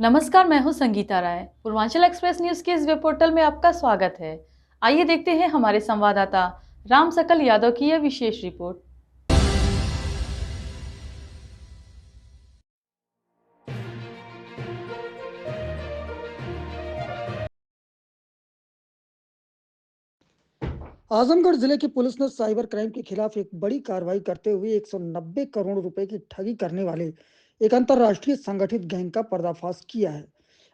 नमस्कार, मैं हूं संगीता राय। पूर्वांचल एक्सप्रेस न्यूज के इस वेब पोर्टल में आपका स्वागत है। आइए देखते हैं हमारे संवाददाता राम सकल यादव की यह विशेष रिपोर्ट। आजमगढ़ जिले की पुलिस ने साइबर क्राइम के खिलाफ एक बड़ी कार्रवाई करते हुए 190 करोड़ रुपए की ठगी करने वाले एक अंतर्राष्ट्रीय संगठित गैंग का पर्दाफाश किया है।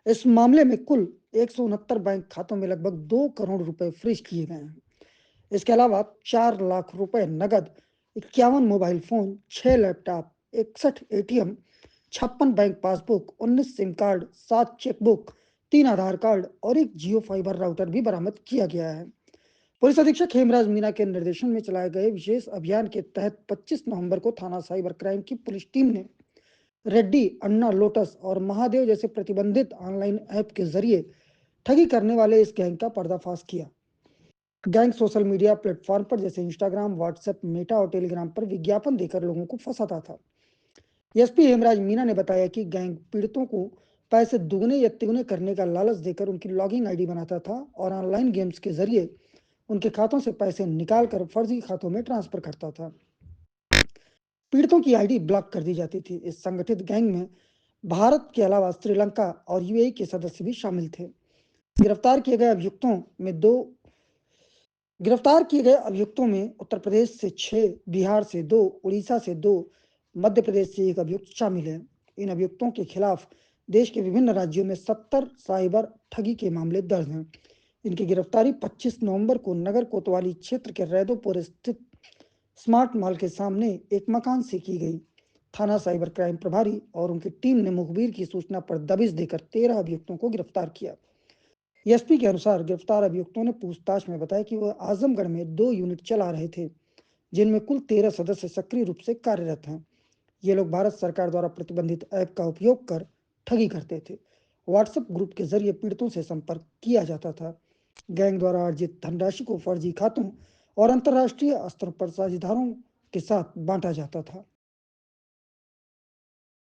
इस मामले में कुल 169 बैंक खातों में लगभग 2 करोड़ रुपए फ्रीज किए गए हैं। इसके अलावा 4 लाख रुपए नगद, 51 mobile phone, 6 laptop, 61 ATM, 56 bank passbook, 19 SIM card, 7 chequebook, 3 आधार कार्ड और एक जियो फाइबर राउटर भी बरामद किया गया है। पुलिस अधीक्षक हेमराज मीना के निर्देशन में चलाए गए विशेष अभियान के तहत 25 नवंबर को थाना साइबर क्राइम की पुलिस टीम ने रेड्डी, अन्ना, लोटस और महादेव जैसे प्रतिबंधित ऑनलाइन ऐप के जरिए ठगी करने वाले इस गैंग का पर्दाफाश किया। गैंग सोशल मीडिया प्लेटफॉर्म पर जैसे इंस्टाग्राम, व्हाट्सएप, मेटा और टेलीग्राम पर विज्ञापन देकर लोगों को फंसाता था। एसपी हेमराज मीना ने बताया कि गैंग पीड़ितों को पैसे दुगने या तिगुने करने का लालच देकर उनकी लॉगिन आईडी बनाता था और ऑनलाइन गेम्स के जरिए उनके खातों से पैसे निकालकर फर्जी खातों में ट्रांसफर करता था। पीड़ितों की आईडी ब्लॉक कर दी जाती थी। इस संगठित गैंग में भारत के अलावा श्रीलंका और यूएई के सदस्य भी शामिल थे। गिरफ्तार किए गए अभियुक्तों में उत्तर प्रदेश से 6, बिहार से 2, उड़ीसा से 2, मध्य प्रदेश से 1 अभियुक्त शामिल है। इन अभियुक्तों के खिलाफ देश के विभिन्न राज्यों में 70 साइबर ठगी के मामले दर्ज हैं। इनकी गिरफ्तारी 25 नवंबर को नगर कोतवाली क्षेत्र के रैदोपुर स्थित स्मार्ट मॉल के सामने एक मकान से की गई। थाना साइबर क्राइम प्रभारी और उनकी टीम ने मुखबिर की सूचना पर दबिश देकर 13 अभियुक्तों को गिरफ्तार किया। एसपी के अनुसार गिरफ्तार अभियुक्तों ने पूछताछ में बताया कि वह आजमगढ़ में 2 यूनिट चला रहे थे, जिनमें कुल 13 सदस्य सक्रिय रूप से कार्यरत हैं। ये लोग भारत सरकार द्वारा प्रतिबंधित ऐप का उपयोग कर ठगी करते थे। व्हाट्सएप ग्रुप के जरिए पीड़ितों से संपर्क किया जाता था। गैंग द्वारा अर्जित धनराशि को फर्जी खातों और अंतर्राष्ट्रीय स्तर पर साझेदारों के साथ बांटा जाता था।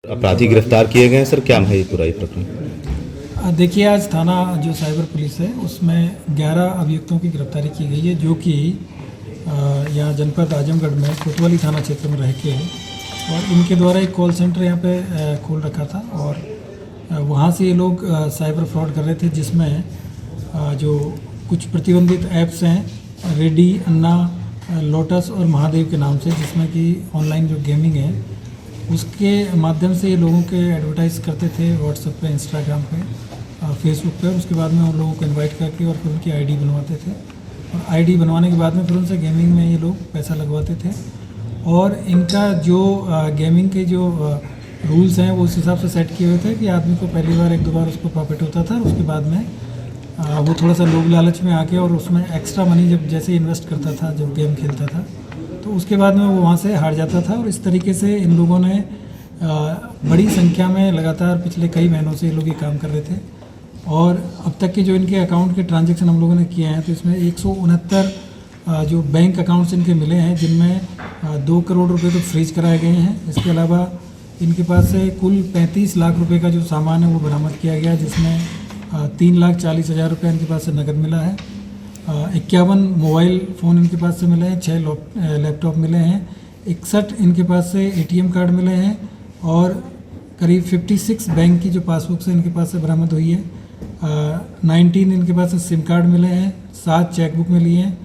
अपराधी गिरफ्तार किए गए हैं सर, क्या है ये पूरा प्रकरण? देखिए, आज थाना जो साइबर पुलिस है उसमें 11 अभियुक्तों की गिरफ्तारी की गई है, जो कि यहाँ जनपद आजमगढ़ में कोतवाली थाना क्षेत्र में रह के और इनके द्वारा एक कॉल सेंटर यहाँ पे खोल रखा था और वहाँ से ये लोग साइबर फ्रॉड कर रहे थे, जिसमें जो कुछ प्रतिबंधित ऐप्स हैं रेडी, अन्ना, लोटस और महादेव के नाम से, जिसमें कि ऑनलाइन जो गेमिंग है उसके माध्यम से ये लोगों के एडवर्टाइज़ करते थे व्हाट्सएप पे, इंस्टाग्राम पे, फेसबुक पे। उसके बाद में उन लोगों को इनवाइट करके और फिर उनकी आईडी बनवाते थे और आईडी बनवाने के बाद में फिर उनसे गेमिंग में ये लोग पैसा लगवाते थे। और इनका जो गेमिंग के जो रूल्स हैं वो उस हिसाब से सेट किए हुए थे कि आदमी को पहली बार 1-2 बार उसको प्रॉफिट होता था और उसके बाद में वो थोड़ा सा लोभ लालच में आके और उसमें एक्स्ट्रा मनी जब जैसे इन्वेस्ट करता था, जब गेम खेलता था, तो उसके बाद में वो वहाँ से हार जाता था। और इस तरीके से इन लोगों ने बड़ी संख्या में लगातार पिछले कई महीनों से ये लोग ये काम कर रहे थे। और अब तक के जो इनके अकाउंट के ट्रांजैक्शन हम लोगों ने किए हैं, तो इसमें 169 जो बैंक अकाउंट्स इनके मिले हैं, जिनमें 2 करोड़ रुपए तो फ्रीज कराए गए हैं। इसके अलावा इनके पास से कुल 35 लाख रुपए का जो सामान है वो बरामद किया गया, जिसमें 3,40,000 रुपये इनके पास से नकद मिला है। 51 मोबाइल फ़ोन इनके पास से मिले हैं, 6 लैपटॉप मिले हैं, 61 इनके पास से एटीएम कार्ड मिले हैं और करीब 56 बैंक की जो पासबुक से इनके पास से बरामद हुई है। 19 इनके पास से सिम कार्ड मिले हैं, 7 चेकबुक मिली हैं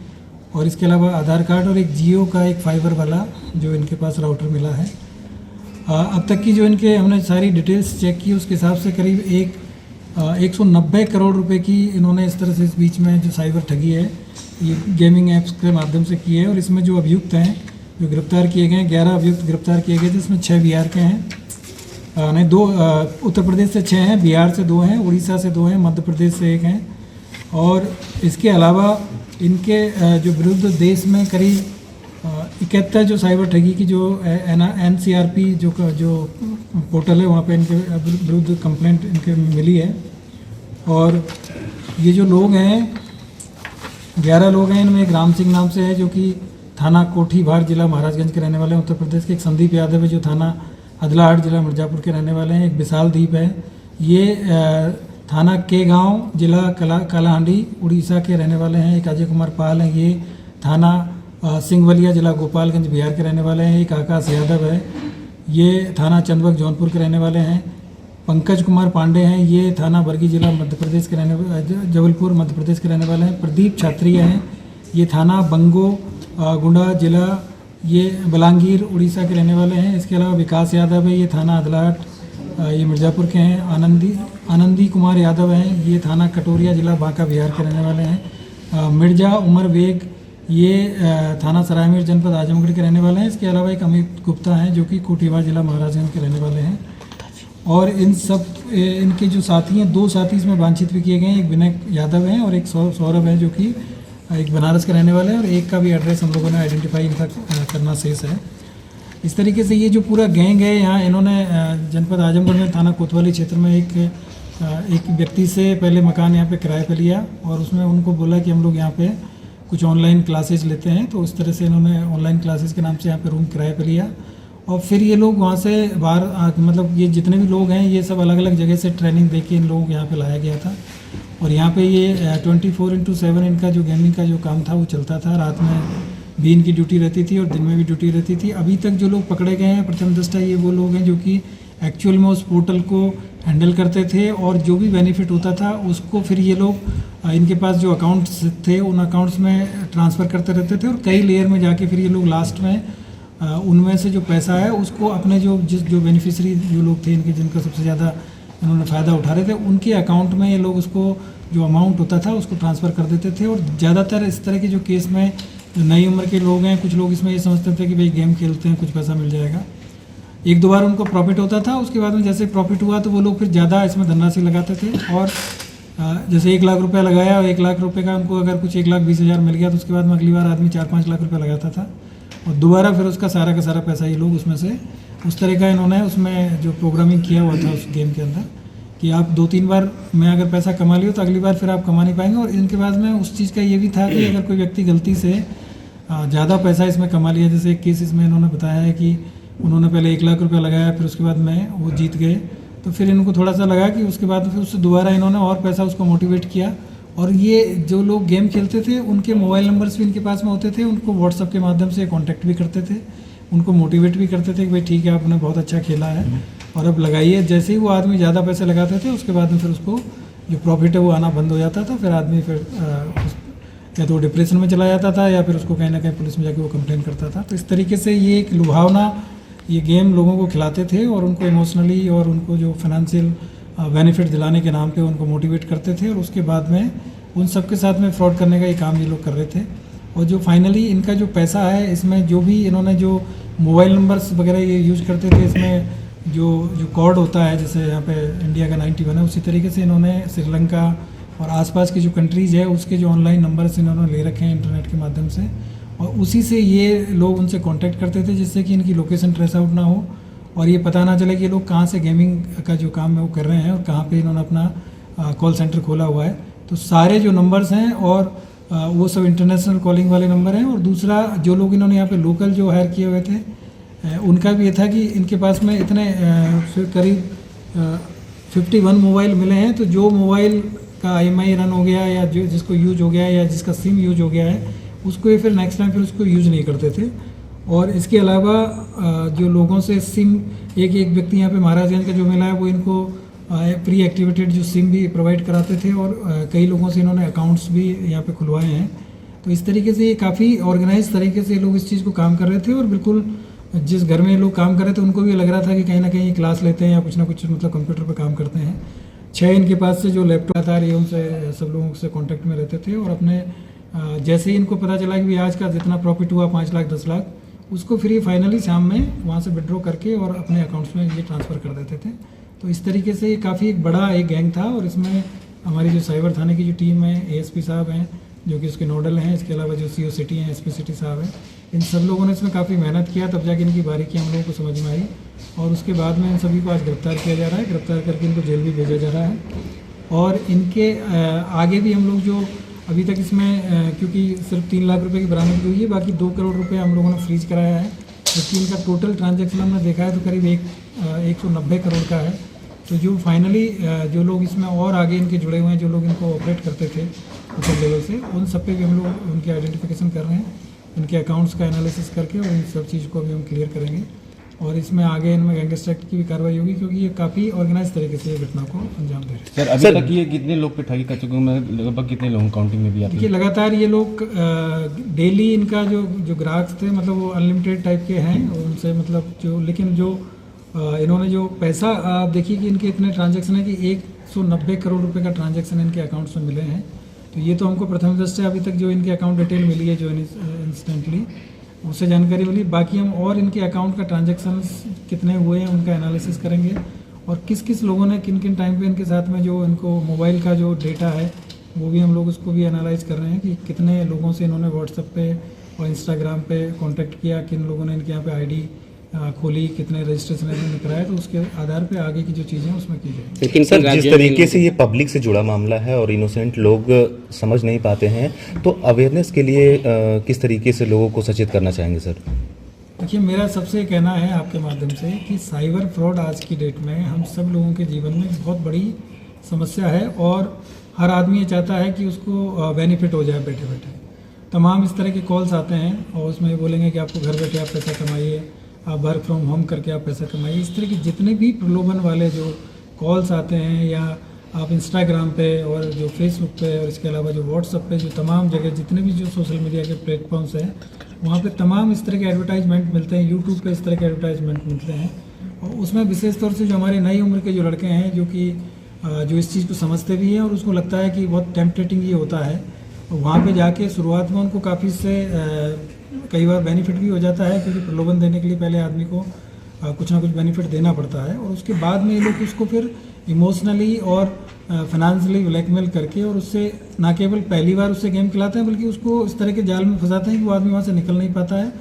और इसके अलावा आधार कार्ड और एक जियो का एक फाइबर वाला जो इनके पास राउटर मिला है। अब तक की जो इनके हमने सारी डिटेल्स चेक की, उसके हिसाब से करीब 190 करोड़ रुपए की इन्होंने इस तरह से इस बीच में जो साइबर ठगी है ये गेमिंग ऐप्स के माध्यम से की है। और इसमें जो अभियुक्त हैं जो गिरफ्तार किए गए हैं, 11 अभियुक्त गिरफ्तार किए गए, जिसमें 6 बिहार के हैं, नहीं 2 उत्तर प्रदेश से 6 हैं, बिहार से 2 हैं, उड़ीसा से 2 हैं, मध्य प्रदेश से 1 हैं। और इसके अलावा इनके जो विरुद्ध देश में करीब 71 जो साइबर ठगी की जो NCRP जो पोर्टल है वहाँ पे इनके विरुद्ध कंप्लेंट इनके मिली है। और ये जो लोग हैं 11 लोग हैं, इनमें एक राम सिंह नाम से है जो कि थाना कोठी भार जिला महाराजगंज के रहने वाले हैं उत्तर प्रदेश के। एक संदीप यादव है जो थाना अदलाहट जिला मिर्ज़ापुर के रहने वाले हैं। एक विशाल दीप है ये थाना के गांव जिला कालाहांडी उड़ीसा के रहने वाले हैं। एक अजय कुमार पाल हैं, ये थाना सिंगवलिया जिला गोपालगंज बिहार के रहने वाले हैं। एक आकाश यादव है, ये थाना चंदबक जौनपुर के रहने वाले हैं। पंकज कुमार पांडे हैं, ये थाना बरगी जिला मध्य प्रदेश के जबलपुर मध्य प्रदेश के रहने वाले हैं। प्रदीप छात्रिया हैं, ये थाना बंगो गुंडा जिला ये बलांगीर उड़ीसा के रहने वाले हैं। इसके अलावा विकास यादव है, ये थाना अदलाट ये मिर्ज़ापुर के हैं। आनंदी कुमार यादव हैं, ये थाना कटोरिया जिला बांका बिहार के रहने वाले हैं। मिर्जा उमर बेग, ये थाना सरायमीर जनपद आजमगढ़ के रहने वाले हैं। इसके अलावा एक अमित गुप्ता हैं, जो कि कोटिवा जिला महाराजगंज के रहने वाले हैं। और इन सब इनके जो साथी हैं, 2 साथी इसमें वांछित भी किए गए हैं। एक विनय यादव हैं और एक सौरभ है, जो कि एक बनारस के रहने वाले हैं। और एक का भी एड्रेस हम लोगों ने आइडेंटिफाई इनका करना शेष है। इस तरीके से ये जो पूरा गैंग है, यहाँ इन्होंने जनपद आजमगढ़ में थाना कोतवाली क्षेत्र में एक व्यक्ति से पहले मकान यहाँ पे किराए पे लिया और उसमें उनको बोला कि हम लोग यहाँ पे कुछ ऑनलाइन क्लासेज लेते हैं। तो उस तरह से इन्होंने ऑनलाइन क्लासेज के नाम से यहाँ पे रूम किराए पे लिया और फिर ये लोग वहाँ से बाहर मतलब ये जितने भी लोग हैं, ये सब अलग अलग जगह से ट्रेनिंग दे के इन लोगों को यहाँ पे लाया गया था। और यहाँ पे ये 24/7 इनका जो गेमिंग का जो काम था वो चलता था। रात में भी इनकी ड्यूटी रहती थी और दिन में भी ड्यूटी रहती थी। अभी तक जो लोग पकड़े गए हैं प्रथम दृष्टा, ये वो लोग हैं जो कि एक्चुअल में उस पोर्टल को हैंडल करते थे और जो भी बेनिफिट होता था उसको फिर ये लोग इनके पास जो अकाउंट्स थे उन अकाउंट्स में ट्रांसफ़र करते रहते थे। और कई लेयर में जाके फिर ये लोग लास्ट में उनमें से जो पैसा है उसको अपने जो बेनिफिशरी जो लोग थे इनके, जिनका सबसे ज़्यादा इन्होंने फ़ायदा उठा रहे थे, उनके अकाउंट में ये लोग उसको जो अमाउंट होता था उसको ट्रांसफ़र कर देते थे। और ज़्यादातर इस तरह के जो केस में जो नई उम्र के लोग हैं, कुछ लोग इसमें ये समझते थे कि भाई गेम खेलते हैं कुछ पैसा मिल जाएगा। 1-2 बार उनको प्रॉफिट होता था, उसके बाद में जैसे प्रॉफिट हुआ तो वो लोग फिर ज़्यादा इसमें धनराशि लगाते थे। और जैसे 1 लाख रुपया लगाया और 1 लाख रुपये का उनको अगर कुछ 1,20,000 मिल गया तो उसके बाद में अगली बार आदमी 4-5 लाख रुपया लगाता था और दोबारा फिर उसका सारा का सारा पैसा ये लोग उसमें से उस तरह का इन्होंने उसमें जो प्रोग्रामिंग किया हुआ था उस गेम के अंदर कि आप 2-3 बार में अगर पैसा कमा लियो तो अगली बार फिर आप कमा नहीं पाएंगे। और इनके बाद में उस चीज़ का ये भी था कि अगर कोई व्यक्ति गलती से ज़्यादा पैसा इसमें कमा लिया, जैसे एक केस इसमें इन्होंने बताया है कि उन्होंने पहले 1 लाख रुपया लगाया, फिर उसके बाद में वो जीत गए तो फिर इनको थोड़ा सा लगा कि उसके बाद फिर उससे दोबारा इन्होंने और पैसा उसको मोटिवेट किया। और ये जो लोग गेम खेलते थे उनके मोबाइल नंबर्स भी इनके पास में होते थे, उनको व्हाट्सअप के माध्यम से कांटेक्ट भी करते थे, उनको मोटिवेट भी करते थे कि भाई ठीक है आपने बहुत अच्छा खेला है और अब लगाइए। जैसे ही वो आदमी ज़्यादा पैसे लगाते थे उसके बाद में फिर उसको जो प्रॉफिट है वो आना बंद हो जाता था। फिर आदमी फिर या तो डिप्रेशन में चला जाता था या फिर उसको कहीं ना कहीं पुलिस में जाके वो कंप्लेन करता था। तो इस तरीके से ये एक लुभावना ये गेम लोगों को खिलाते थे और उनको इमोशनली और उनको जो फाइनेंशियल बेनिफिट दिलाने के नाम पे उनको मोटिवेट करते थे और उसके बाद में उन सब के साथ में फ्रॉड करने का ये काम ये लोग कर रहे थे। और जो फाइनली इनका जो पैसा है इसमें जो भी इन्होंने जो मोबाइल नंबर्स वगैरह ये यूज़ करते थे, इसमें जो कोड होता है जैसे यहाँ पे इंडिया का 91 है, उसी तरीके से इन्होंने श्रीलंका और आसपास की जो कंट्रीज़ है उसके जो ऑनलाइन नंबर्स इन्होंने ले रखे हैं इंटरनेट के माध्यम से और उसी से ये लोग उनसे कांटेक्ट करते थे जिससे कि इनकी लोकेशन ट्रेस आउट ना हो और ये पता ना चले कि ये लोग कहाँ से गेमिंग का जो काम है वो कर रहे हैं और कहाँ पे इन्होंने अपना कॉल सेंटर खोला हुआ है। तो सारे जो नंबर्स हैं और वो सब इंटरनेशनल कॉलिंग वाले नंबर हैं। और दूसरा जो लोग इन्होंने यहाँ पे लोकल जो हायर किए हुए थे उनका भी ये था कि इनके पास में इतने करीब 51 मोबाइल मिले हैं, तो जो मोबाइल का IMI रन हो गया या जो जिसको यूज हो गया या जिसका सिम यूज हो गया है उसको ये फिर नेक्स्ट टाइम फिर उसको यूज़ नहीं करते थे। और इसके अलावा जो लोगों से सिम एक व्यक्ति यहाँ पे महाराजगंज का जो मिला है वो इनको प्री एक्टिवेटेड जो सिम भी प्रोवाइड कराते थे और कई लोगों से इन्होंने अकाउंट्स भी यहाँ पे खुलवाए हैं। तो इस तरीके से ये काफ़ी ऑर्गेनाइज तरीके से लोग इस चीज़ को काम कर रहे थे और बिल्कुल जिस घर में लोग काम कर रहे थे उनको भी लग रहा था कि कहीं ना कहीं क्लास लेते हैं या कुछ ना कुछ मतलब कंप्यूटर पर काम करते हैं। 6 इनके पास से जो लैपटॉप था ये उनसे सब लोगों से कॉन्टैक्ट में रहते थे और अपने जैसे ही इनको पता चला कि आज का जितना प्रॉफिट हुआ 5 लाख 10 लाख उसको फिर ये फाइनली शाम में वहाँ से विड्रॉ करके और अपने अकाउंट्स में ये ट्रांसफ़र कर देते थे। तो इस तरीके से ये काफ़ी एक बड़ा एक गैंग था और इसमें हमारी जो साइबर थाने की जो टीम है ASP साहब हैं जो कि उसके नोडल हैं, इसके अलावा जो CO सिटी हैं SP सिटी साहब हैं, इन सब लोगों ने इसमें काफ़ी मेहनत किया तब जाके इनकी बारीकी हम लोगों को समझ में आई और उसके बाद में इन सभी को आज गिरफ्तार किया जा रहा है। गिरफ्तार करके इनको जेल भी भेजा जा रहा है और इनके आगे भी हम लोग जो अभी तक इसमें क्योंकि सिर्फ 3 लाख रुपए की बरामदगी हुई है, बाकी 2 करोड़ रुपए हम लोगों ने फ्रीज कराया है, जबकि इनका टोटल ट्रांजैक्शन हमने देखा है तो करीब 190 करोड़ का है। तो जो फाइनली जो लोग इसमें और आगे इनके जुड़े हुए हैं, जो लोग इनको ऑपरेट करते थे ऊपर लेवल से, उन सब पे भी हम लोग उनकी आइडेंटिफिकेशन कर रहे हैं, इनके अकाउंट्स का एनालिसिस करके, और इन सब चीज़ को भी हम क्लियर करेंगे। और इसमें आगे इनमें गैंगस्टर एक्ट की भी कार्रवाई होगी, क्योंकि ये काफ़ी ऑर्गेनाइज तरीके से ये घटना को अंजाम दे रहे हैं। सर अभी तक ये कितने लोग पे ठगी कर चुके हैं, लगभग कितने लोग काउंटिंग में भी आते देखिए, लगातार ये लोग डेली इनका जो ग्राहक थे, मतलब वो अनलिमिटेड टाइप के हैं, और उनसे मतलब लेकिन जो इन्होंने जो पैसा, आप देखिए कि इनके इतने ट्रांजैक्शन है कि 190 करोड़ रुपए का ट्रांजैक्शन इनके अकाउंट्स में मिले हैं। तो ये तो हमको प्रथम दृष्टया अभी तक जो इनके अकाउंट डिटेल मिली है, जो इंस्टेंटली उससे जानकारी मिली। बाकी हम और इनके अकाउंट का ट्रांजैक्शन कितने हुए हैं उनका एनालिसिस करेंगे, और किस किस लोगों ने किन किन टाइम पे इनके साथ में जो इनको मोबाइल का जो डेटा है वो भी हम लोग उसको भी एनालाइज कर रहे हैं कि कितने लोगों से इन्होंने व्हाट्सएप पे और इंस्टाग्राम पे कांटेक्ट किया, किन लोगों ने इनके यहाँ पे आईडी खोली, कितने रजिस्ट्रेशन इन्होंने कराया। तो उसके आधार पे आगे की जो चीज़ें उसमें की जाएगी। लेकिन सर, जिस तरीके से ये पब्लिक से जुड़ा मामला है और इनोसेंट लोग समझ नहीं पाते हैं, तो अवेयरनेस के लिए किस तरीके से लोगों को सचेत करना चाहेंगे सर? देखिए, मेरा सबसे कहना है आपके माध्यम से कि साइबर फ्रॉड आज की डेट में हम सब लोगों के जीवन में बहुत बड़ी समस्या है, और हर आदमी ये चाहता है कि उसको बेनिफिट हो जाए बैठे बैठे। तमाम इस तरह के कॉल्स आते हैं, और उसमें ये बोलेंगे कि आपको घर बैठे आप पैसा कमाइए, आप वर्क फ्रॉम होम करके आप पैसा कमाइए। इस तरह के जितने भी प्रलोभन वाले जो कॉल्स आते हैं, या आप इंस्टाग्राम पे और जो फेसबुक पे और इसके अलावा जो व्हाट्सएप पे, जो तमाम जगह जितने भी जो सोशल मीडिया के प्लेटफॉर्म्स हैं, वहाँ पे तमाम इस तरह के एडवर्टाइजमेंट मिलते हैं। यूट्यूब पे इस तरह के एडवर्टाइजमेंट मिलते हैं, और उसमें विशेष तौर से जो हमारे नई उम्र के जो लड़के हैं, जो इस चीज़ को समझते भी हैं, और उसको लगता है कि बहुत टेम्पटेटिंग ये होता है, वहाँ पे जाके शुरुआत में उनको काफ़ी से कई बार बेनिफिट भी हो जाता है, क्योंकि प्रलोभन देने के लिए पहले आदमी को कुछ ना कुछ बेनिफिट देना पड़ता है, और उसके बाद में ये लोग उसको फिर इमोशनली और फाइनेंशियली ब्लैकमेल करके, और उससे ना केवल पहली बार उससे गेम खिलाते हैं, बल्कि उसको इस तरह के जाल में फंसाते हैं कि वो आदमी वहाँ से निकल नहीं पाता है,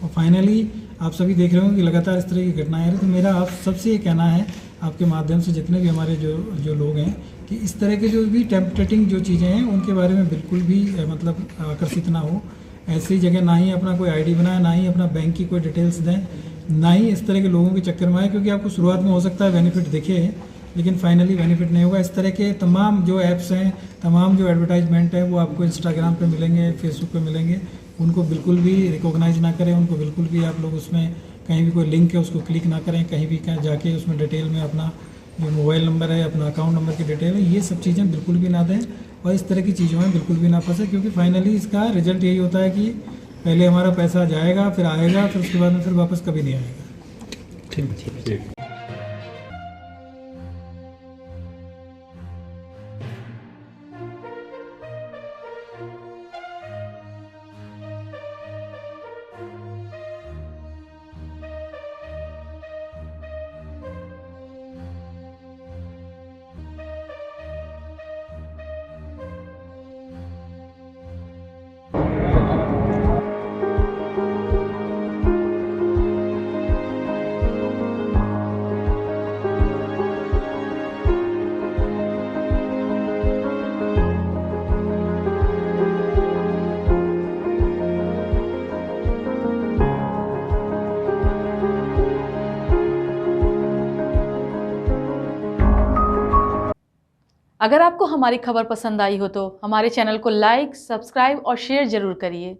और फाइनली आप सभी देख रहे हो कि लगातार इस तरह की घटनाएं आ रही। तो मेरा आप सबसे ये कहना है, आपके माध्यम से जितने भी हमारे जो लोग हैं, कि इस तरह के जो भी टेम्पटेटिंग जो चीज़ें हैं उनके बारे में बिल्कुल भी मतलब आकर्षित ना हो। ऐसी जगह ना ही अपना कोई आईडी बनाए, ना ही अपना बैंक की कोई डिटेल्स दें, ना ही इस तरह के लोगों के चक्कर में आए, क्योंकि आपको शुरुआत में हो सकता है बेनिफिट दिखे, लेकिन फाइनली बेनिफिट नहीं होगा। इस तरह के तमाम जो ऐप्स हैं, तमाम जो एडवर्टाइजमेंट है, वो आपको इंस्टाग्राम पे मिलेंगे, फेसबुक पे मिलेंगे। उनको बिल्कुल भी रिकॉग्नाइज ना करें, उनको बिल्कुल भी आप लोग उसमें कहीं भी कोई लिंक है उसको क्लिक ना करें, कहीं भी जाके उसमें डिटेल में अपना जो मोबाइल नंबर है, अपना अकाउंट नंबर की डिटेल है, ये सब चीज़ें बिल्कुल भी ना दें, और इस तरह की चीज़ों में बिल्कुल भी ना फंसे, क्योंकि फाइनली इसका रिजल्ट यही होता है कि पहले हमारा पैसा जाएगा, फिर आएगा, फिर उसके बाद में फिर वापस कभी नहीं आएगा। ठीक। अगर आपको हमारी खबर पसंद आई हो तो हमारे चैनल को लाइक, सब्सक्राइब और शेयर जरूर करिए।